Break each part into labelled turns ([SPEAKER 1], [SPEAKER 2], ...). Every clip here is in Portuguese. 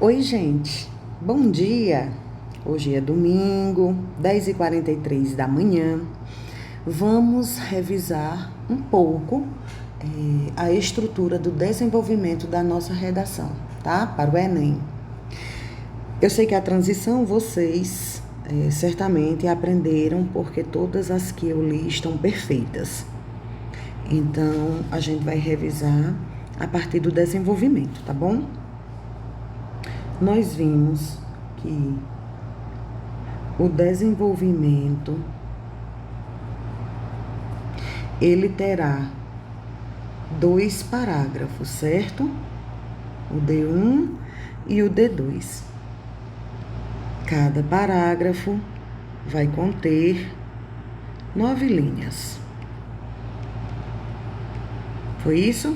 [SPEAKER 1] Oi, gente. Bom dia. Hoje é domingo, 10h43 da manhã. Vamos revisar um pouco a estrutura do desenvolvimento da nossa redação, tá? Para o Enem. Eu sei que a transição vocês certamente aprenderam, porque todas as que eu li estão perfeitas. Então, a gente vai revisar a partir do desenvolvimento, tá bom? Nós vimos que o desenvolvimento ele terá 2 parágrafos, certo? O D1 e o D2. Cada parágrafo vai conter 9 linhas. Foi isso?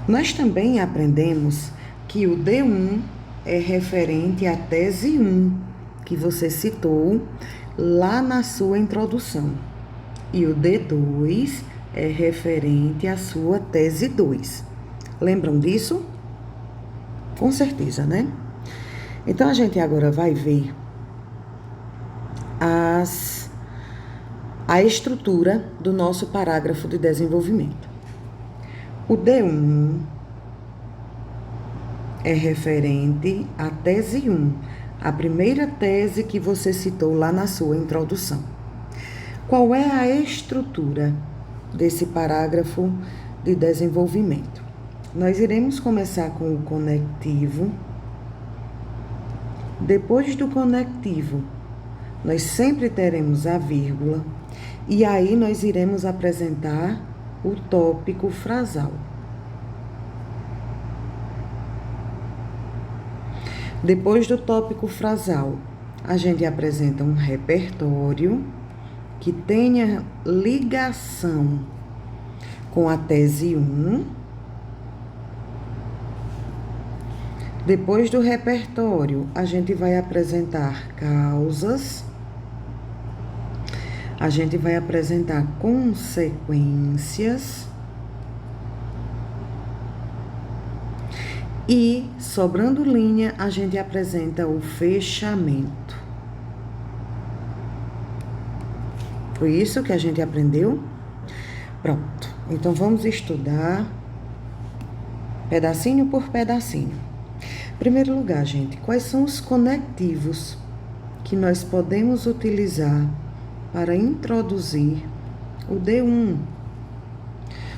[SPEAKER 1] Nós também aprendemos que o D1 é referente à tese 1, que você citou lá na sua introdução. E o D2 é referente à sua tese 2. Lembram disso? Com certeza, né? Então, a gente agora vai ver a estrutura do nosso parágrafo de desenvolvimento. O D1 é referente à tese 1, a primeira tese que você citou lá na sua introdução. Qual é a estrutura desse parágrafo de desenvolvimento? Nós iremos começar com o conectivo. Depois do conectivo, nós sempre teremos a vírgula, e aí nós iremos apresentar o tópico frasal. Depois do tópico frasal, a gente apresenta um repertório que tenha ligação com a tese 1. Depois do repertório, a gente vai apresentar causas, a gente vai apresentar consequências e, sobrando linha, a gente apresenta o fechamento. Foi isso que a gente aprendeu? Pronto. Então, vamos estudar pedacinho por pedacinho. Em primeiro lugar, gente, quais são os conectivos que nós podemos utilizar para introduzir o D1?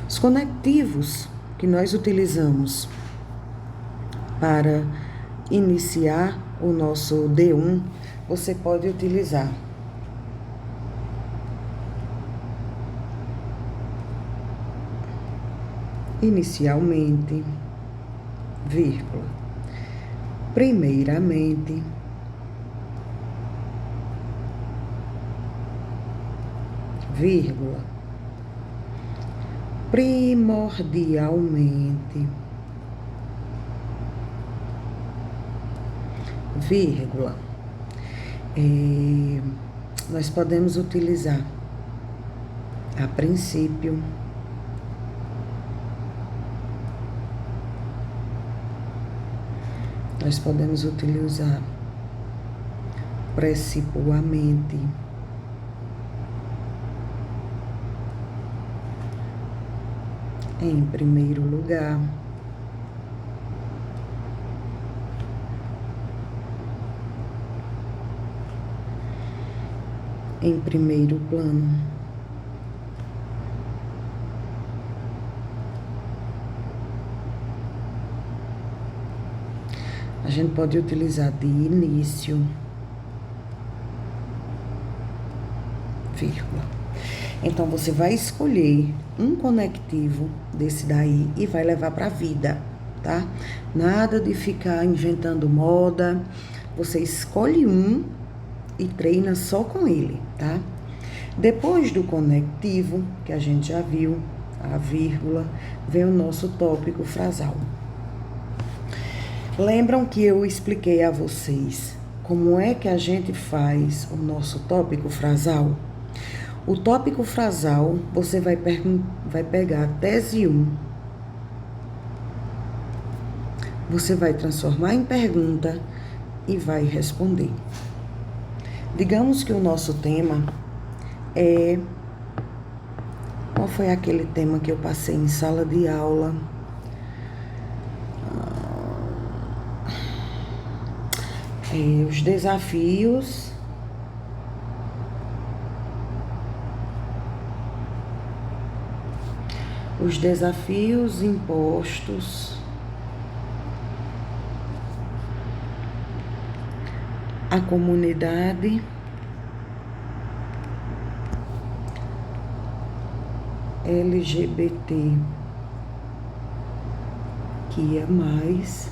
[SPEAKER 1] Os conectivos que nós utilizamos para iniciar o nosso D1, você pode utilizar inicialmente, vírgula, primeiramente, vírgula, primordialmente, vírgula. Nós podemos utilizar a princípio, nós podemos utilizar precipuamente, em primeiro lugar, em primeiro plano, a gente pode utilizar de início, vírgula. Então, você vai escolher um conectivo desse daí e vai levar para a vida, tá? Nada de ficar inventando moda. Você escolhe um e treina só com ele, tá? Depois do conectivo, que a gente já viu, a vírgula, vem o nosso tópico frasal. Lembram que eu expliquei a vocês como é que a gente faz o nosso tópico frasal? O tópico frasal, você vai pegar a tese 1, Você vai transformar em pergunta e vai responder. Digamos que o nosso tema é... Qual foi aquele tema que eu passei em sala de aula? Os desafios impostos à comunidade LGBT que é mais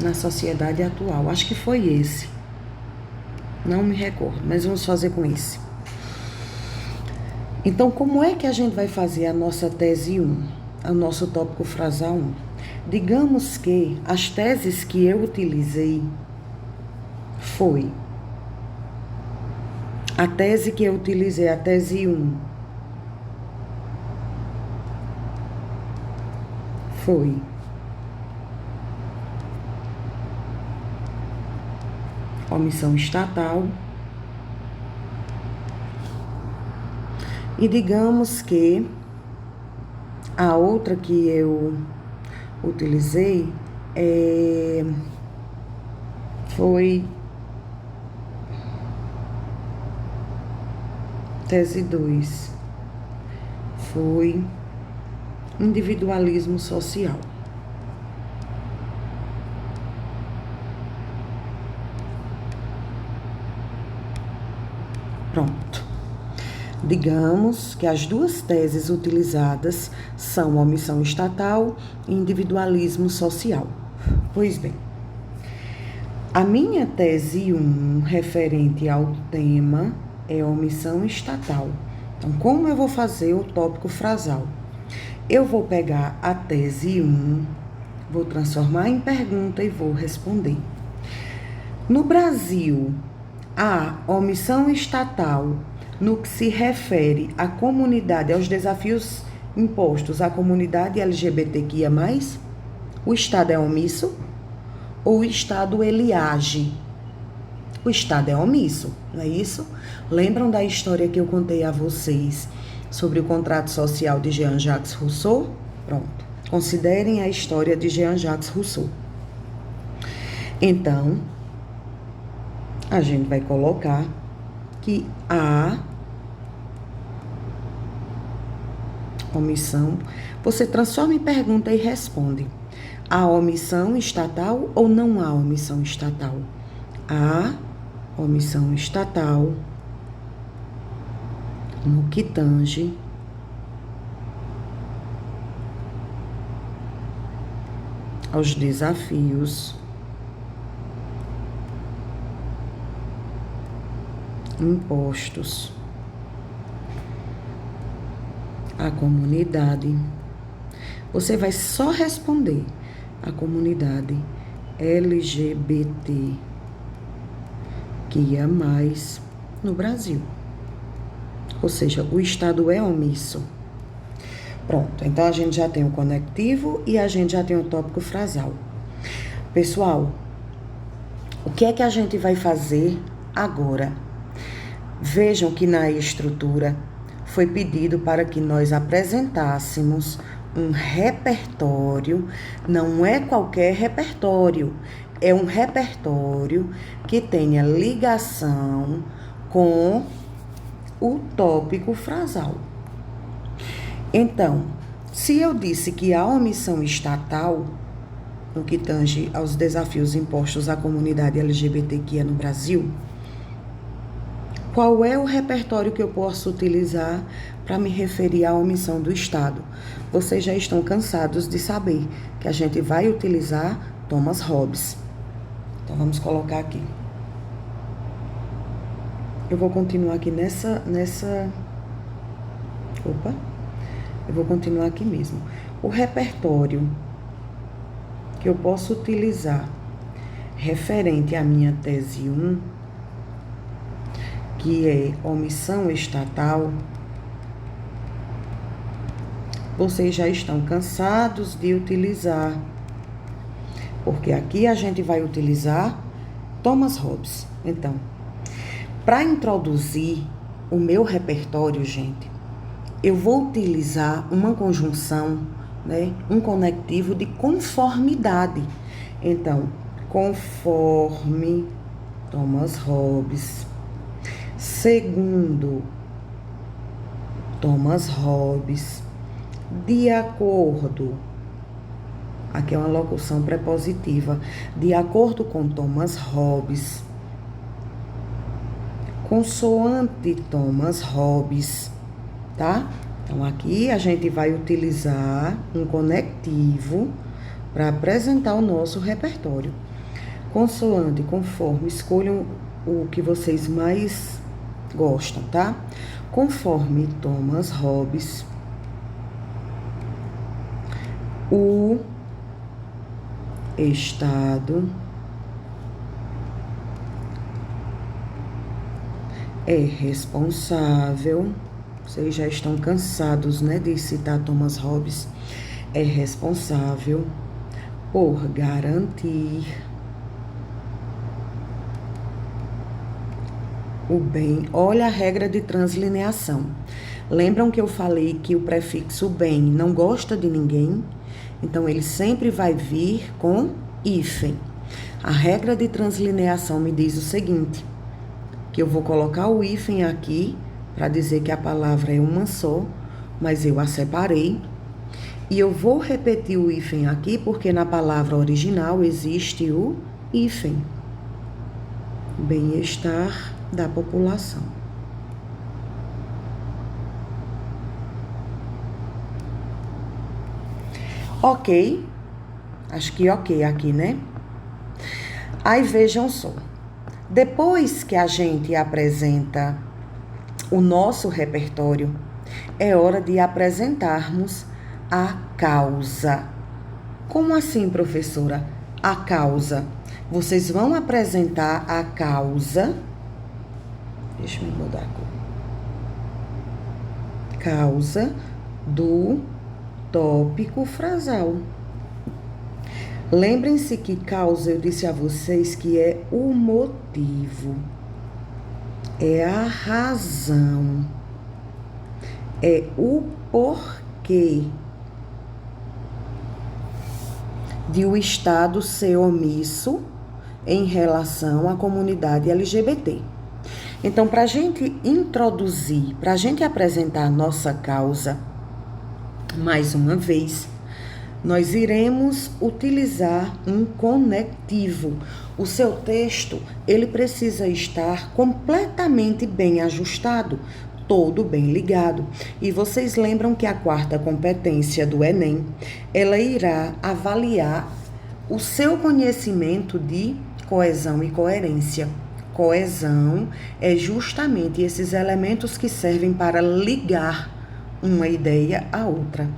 [SPEAKER 1] na sociedade atual. Acho que foi esse. Não me recordo, mas vamos fazer com esse. Então, como é que a gente vai fazer a nossa tese 1, o nosso tópico frasal 1? Digamos que as teses que eu utilizei foi a tese que eu utilizei, a tese 1, foi omissão estatal. E digamos que a outra que eu utilizei foi tese 2, foi individualismo social. Pronto. Digamos que as duas teses utilizadas são omissão estatal e individualismo social. Pois bem, a minha tese 1, referente ao tema, é omissão estatal. Então, como eu vou fazer o tópico frasal? Eu vou pegar a tese 1, vou transformar em pergunta e vou responder. No Brasil, a omissão estatal, no que se refere à comunidade, aos desafios impostos à comunidade LGBTQIA+, o Estado é omisso ou o Estado ele age? O Estado é omisso, não é isso? Lembram da história que eu contei a vocês sobre o contrato social de Jean-Jacques Rousseau? Pronto. Considerem a história de Jean-Jacques Rousseau. Então, a gente vai colocar que a omissão, você transforma em pergunta e responde. Há omissão estatal ou não há omissão estatal? Há omissão estatal no que tange aos desafios impostos à comunidade. Você vai só responder a comunidade LGBT que ia mais no Brasil. Ou seja, o Estado é omisso. Pronto, então a gente já tem o conectivo e a gente já tem o tópico frasal. Pessoal, o que é que a gente vai fazer agora? Vejam que na estrutura foi pedido para que nós apresentássemos um repertório, não é qualquer repertório, é um repertório que tenha ligação com o tópico frasal. Então, se eu disse que a omissão estatal, no que tange aos desafios impostos à comunidade LGBTQIA no Brasil, qual é o repertório que eu posso utilizar para me referir à omissão do Estado? Vocês já estão cansados de saber que a gente vai utilizar Thomas Hobbes. Então, vamos colocar aqui. Eu vou continuar aqui eu vou continuar aqui mesmo. O repertório que eu posso utilizar referente à minha tese 1, que é omissão estatal, vocês já estão cansados de utilizar, porque aqui a gente vai utilizar Thomas Hobbes. Então, para introduzir o meu repertório, gente, eu vou utilizar uma conjunção, né, um conectivo de conformidade. Então, conforme Thomas Hobbes, segundo Thomas Hobbes, de acordo, aqui é uma locução prepositiva, de acordo com Thomas Hobbes, consoante Thomas Hobbes, tá? Então, aqui a gente vai utilizar um conectivo para apresentar o nosso repertório. Consoante, conforme, escolham o que vocês mais gostam, tá? Conforme Thomas Hobbes, o Estado é responsável, vocês já estão cansados, né, de citar Thomas Hobbes, é responsável por garantir o bem. Olha a regra de translineação. Lembram que eu falei que o prefixo bem não gosta de ninguém? Então, ele sempre vai vir com hífen. A regra de translineação me diz o seguinte, que eu vou colocar o hífen aqui para dizer que a palavra é uma só, mas eu a separei. E eu vou repetir o hífen aqui porque na palavra original existe o hífen. Bem-estar da população. Ok? Acho que ok aqui, né? Aí vejam só. Depois que a gente apresenta o nosso repertório, é hora de apresentarmos a causa. Como assim, professora? A causa. Vocês vão apresentar a causa. Deixa eu mudar a cor. Causa do tópico frasal. Lembrem-se que causa, eu disse a vocês que é o motivo, é a razão, é o porquê de o Estado ser omisso em relação à comunidade LGBT. Então, para a gente introduzir, para a gente apresentar a nossa causa, mais uma vez, nós iremos utilizar um conectivo. O seu texto, ele precisa estar completamente bem ajustado, todo bem ligado. E vocês lembram que a quarta competência do Enem, ela irá avaliar o seu conhecimento de coesão e coerência. Coesão é justamente esses elementos que servem para ligar uma ideia à outra.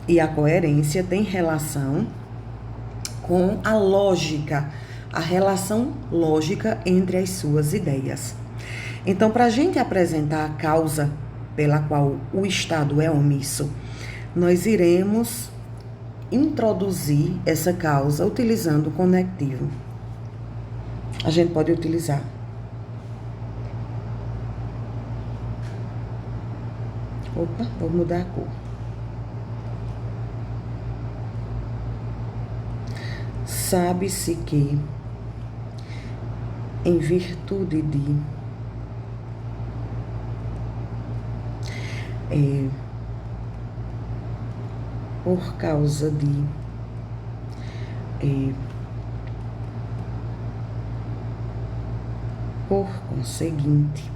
[SPEAKER 1] E a coerência tem relação com a lógica, a relação lógica entre as suas ideias. Então, para a gente apresentar a causa pela qual o Estado é omisso, nós iremos introduzir essa causa utilizando o conectivo. A gente pode utilizar vou mudar a cor. Sabe-se que, em virtude de por causa de por conseguinte,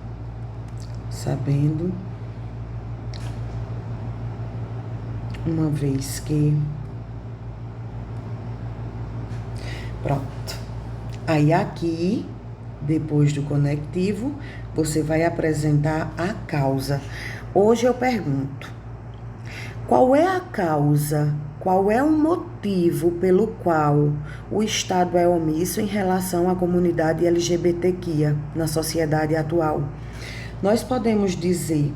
[SPEAKER 1] sabendo, uma vez que pronto. Aí aqui, depois do conectivo, você vai apresentar a causa. Hoje eu pergunto, qual é a causa, qual é o motivo pelo qual o Estado é omisso em relação à comunidade LGBTQIA na sociedade atual? Nós podemos dizer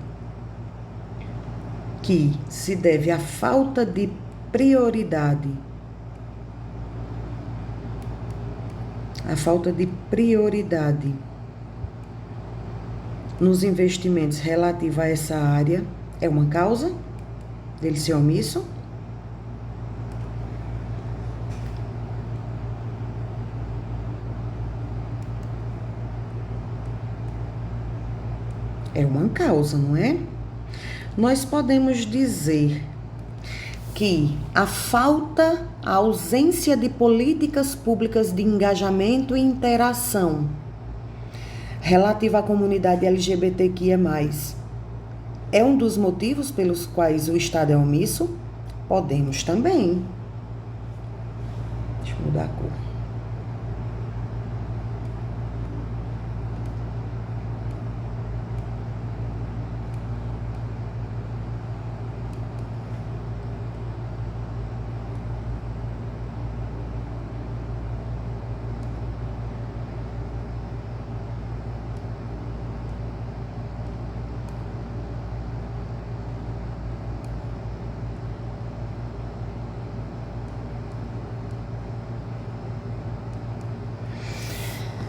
[SPEAKER 1] que se deve à falta de prioridade. A falta de prioridade nos investimentos relativos a essa área é uma causa dele ser omisso? É uma causa, não é? Nós podemos dizer que a ausência de políticas públicas de engajamento e interação relativa à comunidade LGBTQIA+, é um dos motivos pelos quais o Estado é omisso? Podemos também. Deixa eu mudar a cor.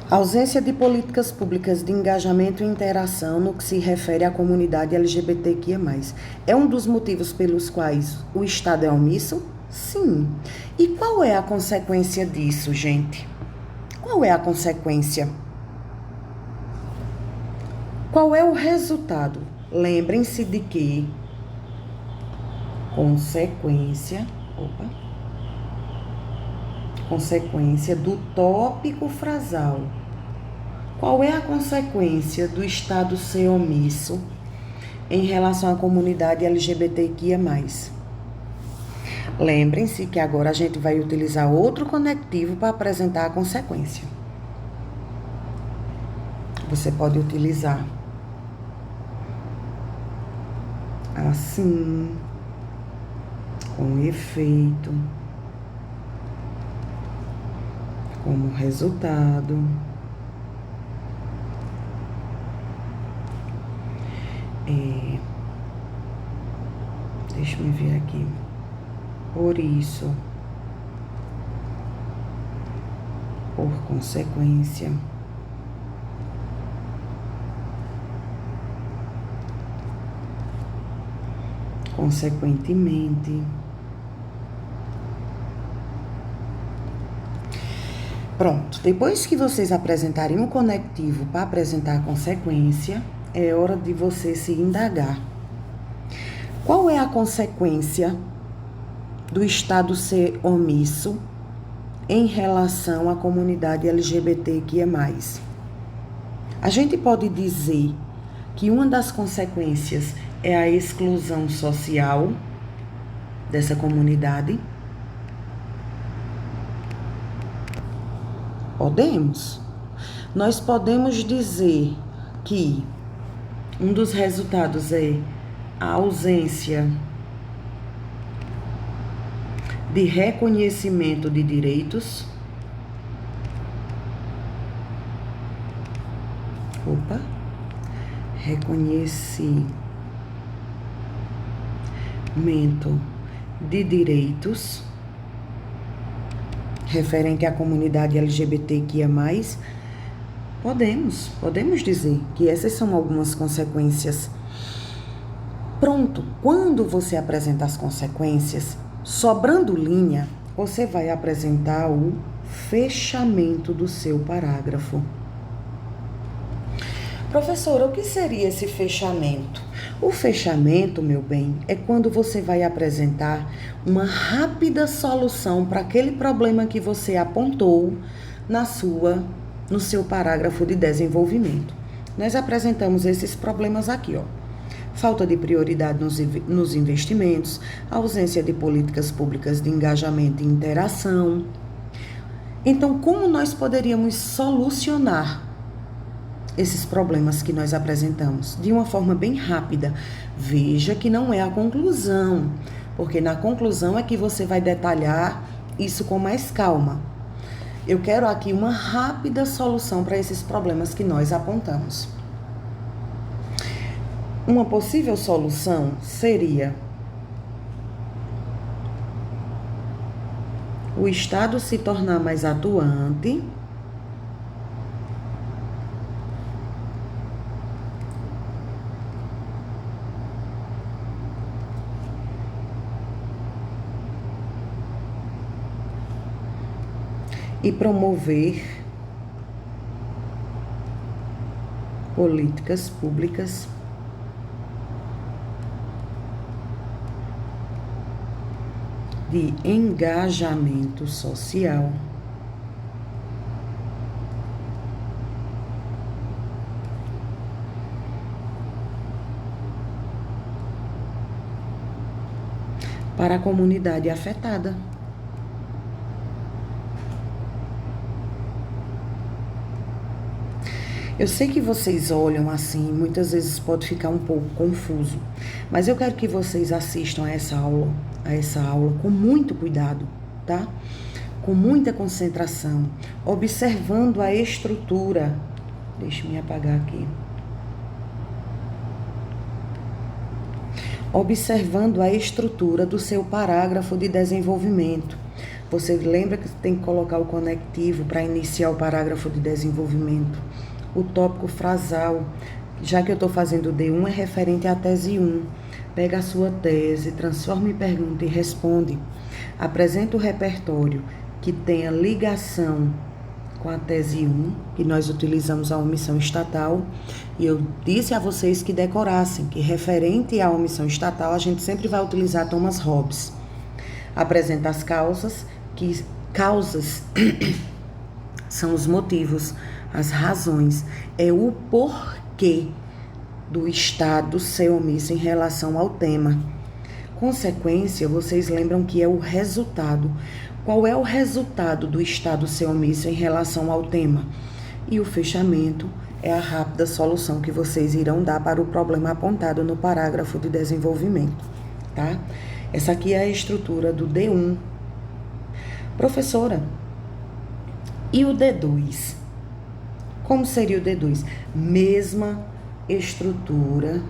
[SPEAKER 1] Ausência de políticas públicas de engajamento e interação no que se refere à comunidade LGBTQIA+. É um dos motivos pelos quais o Estado é omisso? Sim. E qual é a consequência disso, gente? Qual é a consequência? Qual é o resultado? Lembrem-se de que consequência do tópico frasal. Qual é a consequência do Estado ser omisso em relação à comunidade LGBTQIA+. Lembrem-se que agora a gente vai utilizar outro conectivo para apresentar a consequência. Você pode utilizar assim, com efeito, como resultado. Deixa eu ver aqui. Por isso, por consequência, consequentemente. Pronto, depois que vocês apresentarem um conectivo para apresentar a consequência, é hora de você se indagar. Qual é a consequência do Estado ser omisso em relação à comunidade LGBTQIA+. A gente pode dizer que uma das consequências é a exclusão social dessa comunidade? Podemos. Nós podemos dizer que um dos resultados é a ausência de reconhecimento de direitos. Reconhecimento de direitos referente à comunidade LGBTQIA+. Podemos dizer que essas são algumas consequências. Pronto, quando você apresenta as consequências, sobrando linha, você vai apresentar o fechamento do seu parágrafo. Professora, o que seria esse fechamento? O fechamento, meu bem, é quando você vai apresentar uma rápida solução para aquele problema que você apontou no seu parágrafo de desenvolvimento. Nós apresentamos esses problemas aqui, ó. Falta de prioridade nos investimentos, ausência de políticas públicas de engajamento e interação. Então, como nós poderíamos solucionar esses problemas que nós apresentamos? De uma forma bem rápida. Veja que não é a conclusão, porque na conclusão é que você vai detalhar isso com mais calma. Eu quero aqui uma rápida solução para esses problemas que nós apontamos. Uma possível solução seria o Estado se tornar mais atuante e promover políticas públicas de engajamento social para a comunidade afetada. Eu sei que vocês olham assim, muitas vezes pode ficar um pouco confuso, mas eu quero que vocês assistam a essa aula com muito cuidado, tá? Com muita concentração, observando a estrutura. Deixa eu me apagar aqui. Observando a estrutura do seu parágrafo de desenvolvimento. Você lembra que tem que colocar o conectivo para iniciar o parágrafo de desenvolvimento. O tópico frasal, já que eu estou fazendo o D1, é referente à tese 1. Pega a sua tese, transforma em pergunta e responde. Apresenta o repertório que tenha ligação com a tese 1, que nós utilizamos a omissão estatal. E eu disse a vocês que decorassem, que referente à omissão estatal, a gente sempre vai utilizar Thomas Hobbes. Apresenta as causas, que causas são os motivos, as razões, é o porquê do Estado ser omisso em relação ao tema. Consequência, vocês lembram que é o resultado. Qual é o resultado do Estado ser omisso em relação ao tema? E o fechamento é a rápida solução que vocês irão dar para o problema apontado no parágrafo de desenvolvimento, tá? Essa aqui é a estrutura do D1. Professora, e o D2? Como seria o D2? Mesma estrutura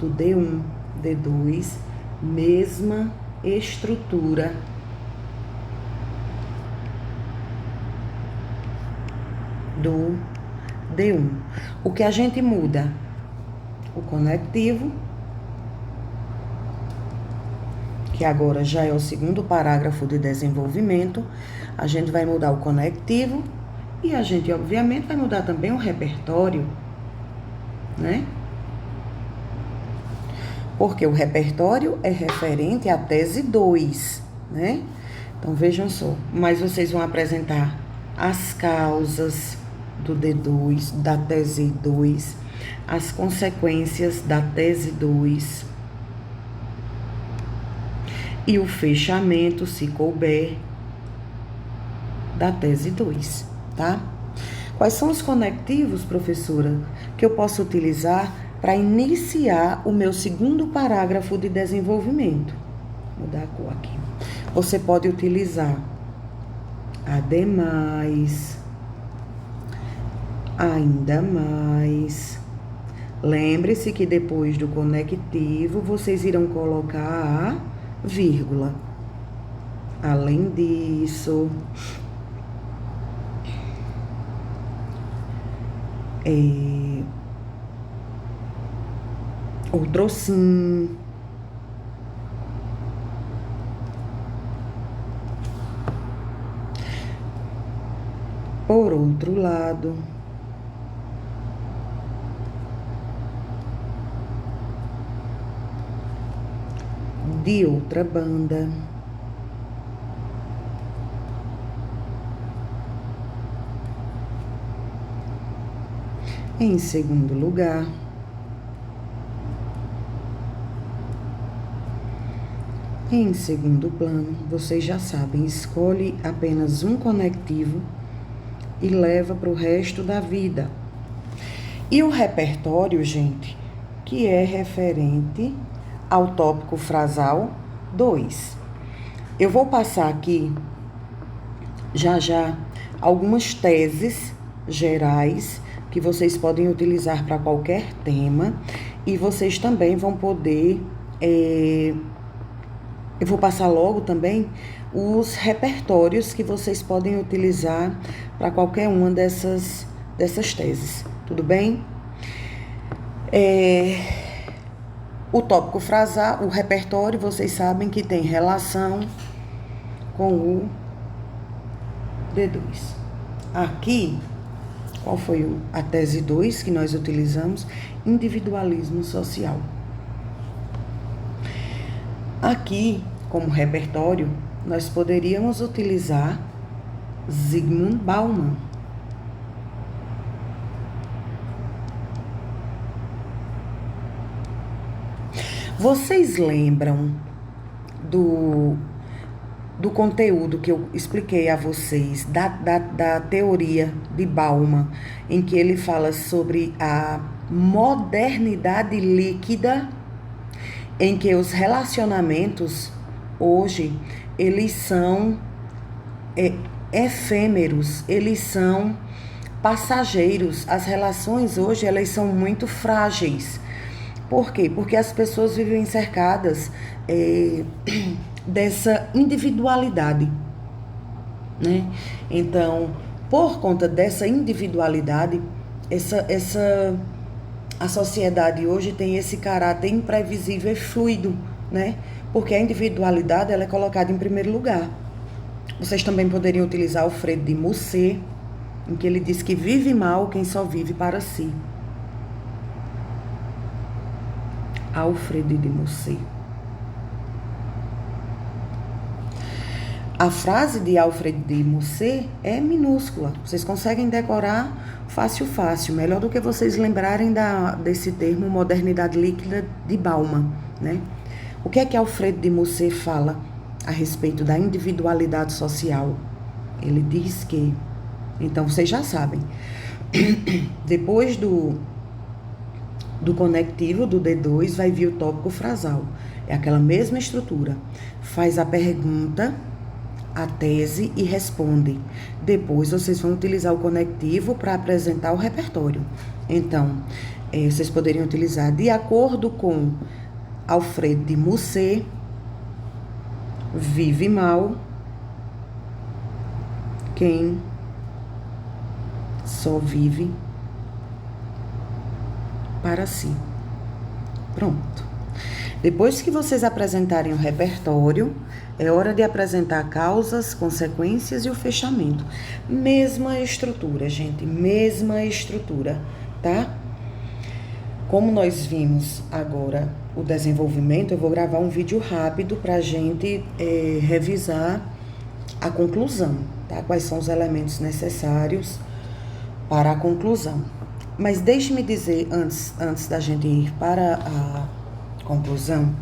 [SPEAKER 1] do D1, D2, mesma estrutura do D1. O que a gente muda? O conectivo, que agora já é o segundo parágrafo de desenvolvimento. A gente vai mudar o conectivo e a gente, obviamente, vai mudar também o repertório, né? Porque o repertório é referente à tese 2, né? Então, vejam só. Mas vocês vão apresentar as causas do D2, da tese 2, as consequências da tese 2 e o fechamento, se couber, da tese 2, tá? Quais são os conectivos, professora, que eu posso utilizar para iniciar o meu segundo parágrafo de desenvolvimento? Vou mudar a cor aqui. Você pode utilizar ademais, ainda mais. Lembre-se que depois do conectivo, vocês irão colocar a vírgula. Além disso, outrossim. Por outro lado, de outra banda, em segundo lugar, em segundo plano, vocês já sabem, escolhe apenas um conectivo e leva para o resto da vida. E o repertório, gente, que é referente ao tópico frasal 2. Eu vou passar aqui, já, algumas teses gerais que vocês podem utilizar para qualquer tema e vocês também vão poder eu vou passar logo também os repertórios que vocês podem utilizar para qualquer uma dessas teses, tudo bem? O tópico frasal, o repertório, vocês sabem que tem relação com o D2. Aqui, qual foi a tese 2 que nós utilizamos? Individualismo social. Aqui, como repertório, nós poderíamos utilizar Zygmunt Bauman. Vocês lembram do conteúdo que eu expliquei a vocês, da teoria de Bauman, em que ele fala sobre a modernidade líquida, em que os relacionamentos hoje, eles são efêmeros, eles são passageiros. As relações hoje, elas são muito frágeis. Por quê? Porque as pessoas vivem cercadas dessa individualidade, né? Então, por conta dessa individualidade, a sociedade hoje tem esse caráter imprevisível e fluido, né? Porque a individualidade, ela é colocada em primeiro lugar. Vocês também poderiam utilizar Alfredo de Musset, em que ele diz que vive mal quem só vive para si. Alfredo de Musset. A frase de Alfredo de Musset é minúscula. Vocês conseguem decorar fácil, melhor do que vocês lembrarem desse termo modernidade líquida de Bauman, né? O que é que Alfredo de Musset fala a respeito da individualidade social? Ele diz que, então vocês já sabem, depois do conectivo, do D2, vai vir o tópico frasal. É aquela mesma estrutura. Faz a pergunta, a tese e responde. Depois, vocês vão utilizar o conectivo para apresentar o repertório. Então, vocês poderiam utilizar, de acordo com Alfredo de Musset, vive mal quem só vive para si. Pronto. Depois que vocês apresentarem o repertório, é hora de apresentar causas, consequências e o fechamento. Mesma estrutura, gente, mesma estrutura, tá? Como nós vimos agora o desenvolvimento, eu vou gravar um vídeo rápido para a gente revisar a conclusão, tá? Quais são os elementos necessários para a conclusão. Mas deixe-me dizer, antes da gente ir para a conclusão,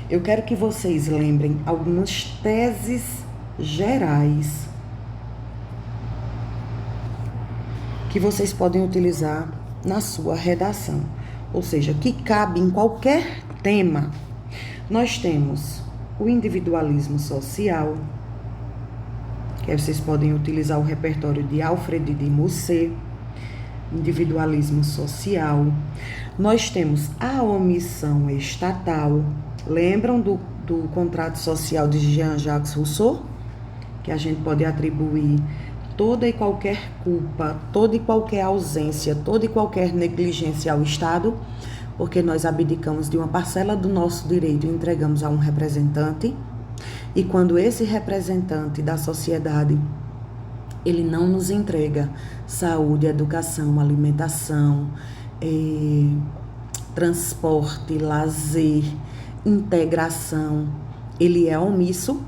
[SPEAKER 1] eu quero que vocês lembrem algumas teses gerais que vocês podem utilizar na sua redação. Ou seja, que cabe em qualquer tema. Nós temos o individualismo social, que aí vocês podem utilizar o repertório de Alfredo de Musset, individualismo social. Nós temos a omissão estatal. Lembram do contrato social de Jean-Jacques Rousseau? Que a gente pode atribuir toda e qualquer culpa, toda e qualquer ausência, toda e qualquer negligência ao Estado, porque nós abdicamos de uma parcela do nosso direito e entregamos a um representante. E quando esse representante da sociedade, ele não nos entrega saúde, educação, alimentação, transporte, lazer, integração, ele é omisso.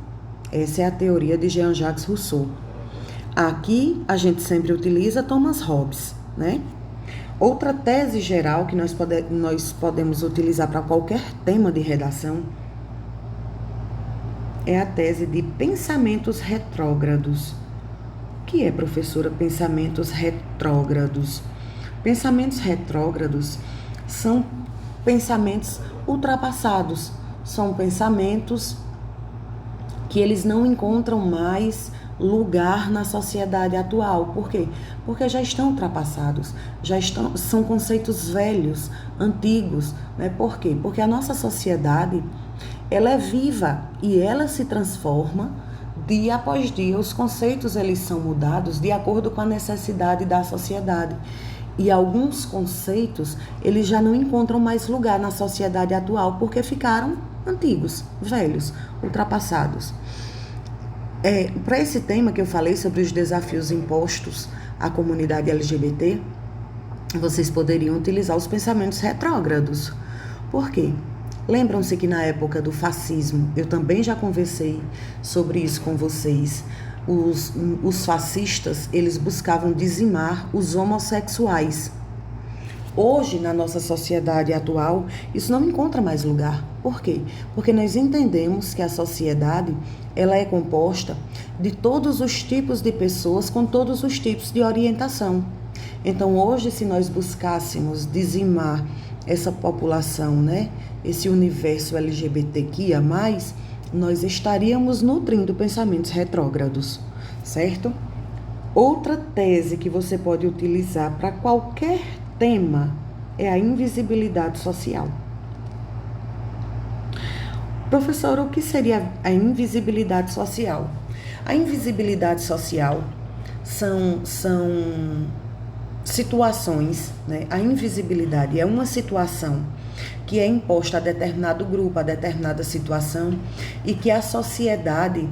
[SPEAKER 1] Essa é a teoria de Jean-Jacques Rousseau. Aqui a gente sempre utiliza Thomas Hobbes, né? Outra tese geral que nós podemos utilizar para qualquer tema de redação é a tese de pensamentos retrógrados. O que é, professora, pensamentos retrógrados? Pensamentos retrógrados são pensamentos ultrapassados, são pensamentos que eles não encontram mais lugar na sociedade atual. Por quê? Porque já estão ultrapassados, são conceitos velhos, antigos, né? Por quê? Porque a nossa sociedade, ela é viva e ela se transforma dia após dia. Os conceitos, eles são mudados de acordo com a necessidade da sociedade. E alguns conceitos, eles já não encontram mais lugar na sociedade atual porque ficaram antigos, velhos, ultrapassados. Para esse tema que eu falei sobre os desafios impostos à comunidade LGBT, vocês poderiam utilizar os pensamentos retrógrados. Por quê? Lembram-se que na época do fascismo, eu também já conversei sobre isso com vocês. Os fascistas, eles buscavam dizimar os homossexuais. Hoje, na nossa sociedade atual, isso não encontra mais lugar. Por quê? Porque nós entendemos que a sociedade, ela é composta de todos os tipos de pessoas com todos os tipos de orientação. Então, hoje, se nós buscássemos dizimar essa população, né, esse universo LGBTQIA+, nós estaríamos nutrindo pensamentos retrógrados, certo? Outra tese que você pode utilizar para qualquer tema é a invisibilidade social. Professora, o que seria a invisibilidade social? A invisibilidade social são situações, né? A invisibilidade é uma situação que é imposta a determinado grupo, a determinada situação, e que a sociedade,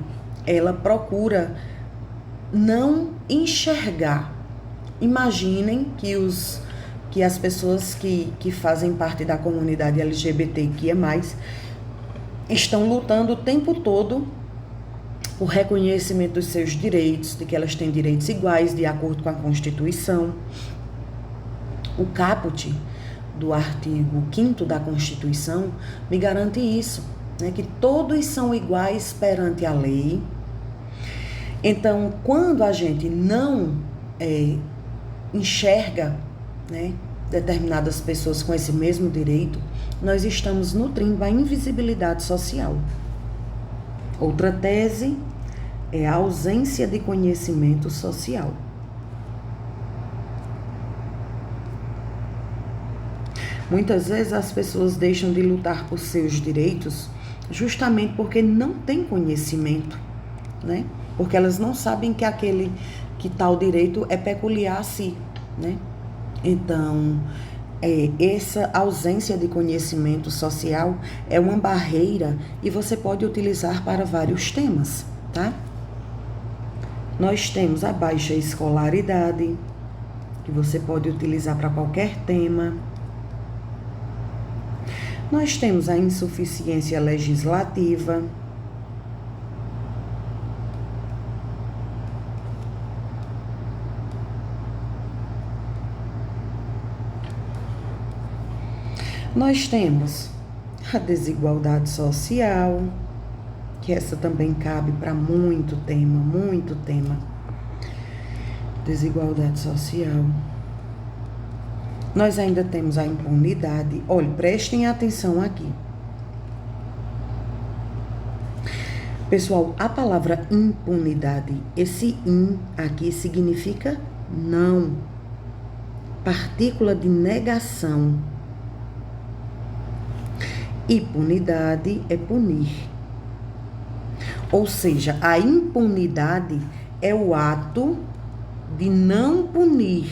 [SPEAKER 1] ela procura não enxergar. Imaginem que as pessoas que fazem parte da comunidade LGBTQIA+, estão lutando o tempo todo por reconhecimento dos seus direitos, de que elas têm direitos iguais, de acordo com a Constituição. O caput do artigo 5º da Constituição me garante isso, né, que todos são iguais perante a lei. Então, quando a gente não enxerga, né, determinadas pessoas com esse mesmo direito, nós estamos nutrindo a invisibilidade social. Outra tese é a ausência de conhecimento social. Muitas vezes as pessoas deixam de lutar por seus direitos justamente porque não têm conhecimento, né? Porque elas não sabem que tal direito é peculiar a si, né? Então, essa ausência de conhecimento social é uma barreira e você pode utilizar para vários temas, tá? Nós temos a baixa escolaridade, que você pode utilizar para qualquer tema. Nós temos a insuficiência legislativa. Nós temos a desigualdade social, que essa também cabe para muito tema. Desigualdade social. Nós ainda temos a impunidade. Olha, prestem atenção aqui. Pessoal, a palavra impunidade, esse aqui significa não. Partícula de negação. Impunidade é punir. Ou seja, a impunidade é o ato de não punir.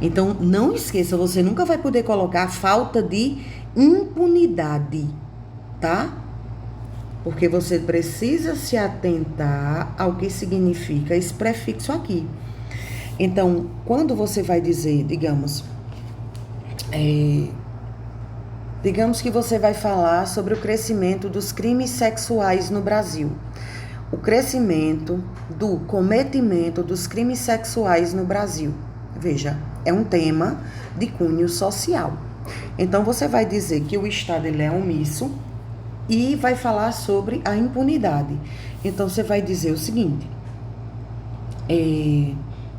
[SPEAKER 1] Então, não esqueça, você nunca vai poder colocar falta de impunidade, tá? Porque você precisa se atentar ao que significa esse prefixo aqui. Então, quando você vai dizer, digamos que você vai falar sobre o crescimento dos crimes sexuais no Brasil. O crescimento do cometimento dos crimes sexuais no Brasil. Veja, é um tema de cunho social. Então, você vai dizer que o Estado ele é omisso e vai falar sobre a impunidade. Então, você vai dizer o seguinte,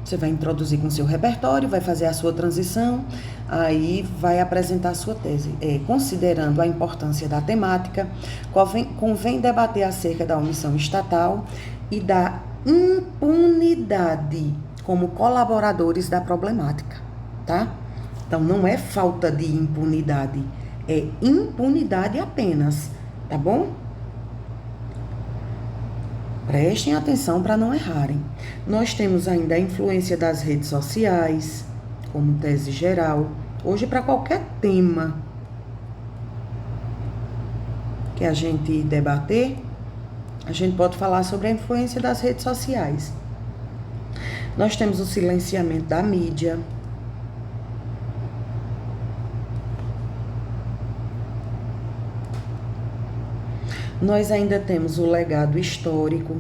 [SPEAKER 1] você vai introduzir com seu repertório, vai fazer a sua transição, aí vai apresentar a sua tese. Considerando a importância da temática, convém debater acerca da omissão estatal e da impunidade como colaboradores da problemática, tá? Então, não é falta de impunidade, é impunidade apenas, tá bom? Prestem atenção para não errarem. Nós temos ainda a influência das redes sociais, como tese geral. Hoje, para qualquer tema que a gente debater, a gente pode falar sobre a influência das redes sociais. Nós temos o silenciamento da mídia. Nós ainda temos o legado histórico.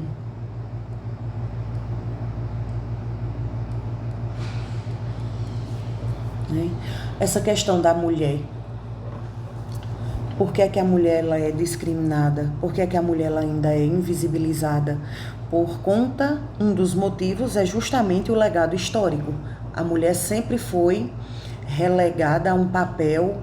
[SPEAKER 1] Né? Essa questão da mulher. Por que é que a mulher ela é discriminada? Por que é que a mulher ela ainda é invisibilizada? Por conta, um dos motivos é justamente o legado histórico. A mulher sempre foi relegada a um papel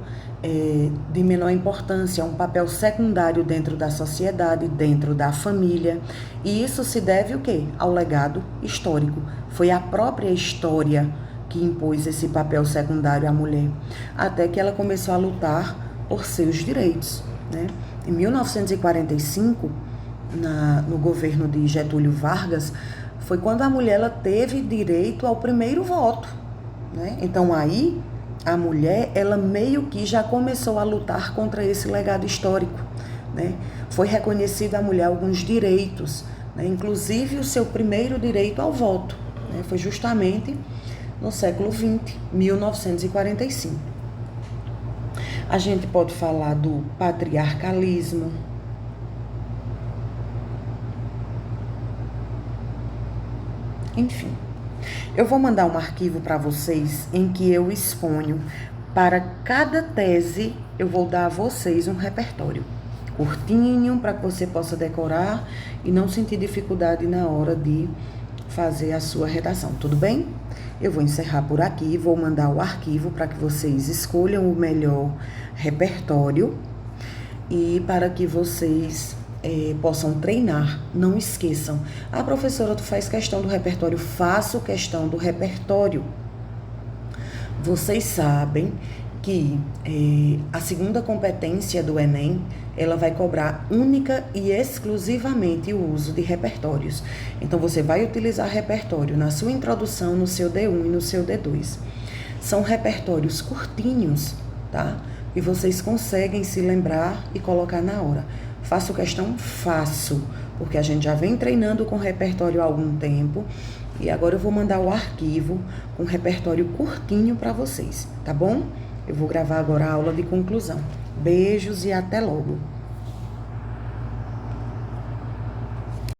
[SPEAKER 1] de menor importância, um papel secundário dentro da sociedade, dentro da família. E isso se deve o quê? Ao legado histórico. Foi a própria história que impôs esse papel secundário à mulher, até que ela começou a lutar por seus direitos. Né? Em 1945, no governo de Getúlio Vargas, foi quando a mulher ela teve direito ao primeiro voto. Né? Então aí a mulher ela meio que já começou a lutar contra esse legado histórico. Né? Foi reconhecido à mulher alguns direitos, né? Inclusive o seu primeiro direito ao voto. Né? Foi justamente no século XX, 1945. A gente pode falar do patriarcalismo. Enfim, eu vou mandar um arquivo para vocês em que eu exponho, para cada tese, eu vou dar a vocês um repertório curtinho para que você possa decorar e não sentir dificuldade na hora de fazer a sua redação, tudo bem? Eu vou encerrar por aqui, vou mandar o arquivo para que vocês escolham o melhor repertório e para que vocês possam treinar. Não esqueçam. A professora, tu faz questão do repertório, faço questão do repertório. Vocês sabem que a segunda competência do Enem, ela vai cobrar única e exclusivamente o uso de repertórios. Então, você vai utilizar repertório na sua introdução, no seu D1 e no seu D2. São repertórios curtinhos, tá? E vocês conseguem se lembrar e colocar na hora. Faço questão? Faço, porque a gente já vem treinando com repertório há algum tempo e agora eu vou mandar o arquivo com repertório curtinho para vocês, tá bom? Eu vou gravar agora a aula de conclusão. Beijos e até logo!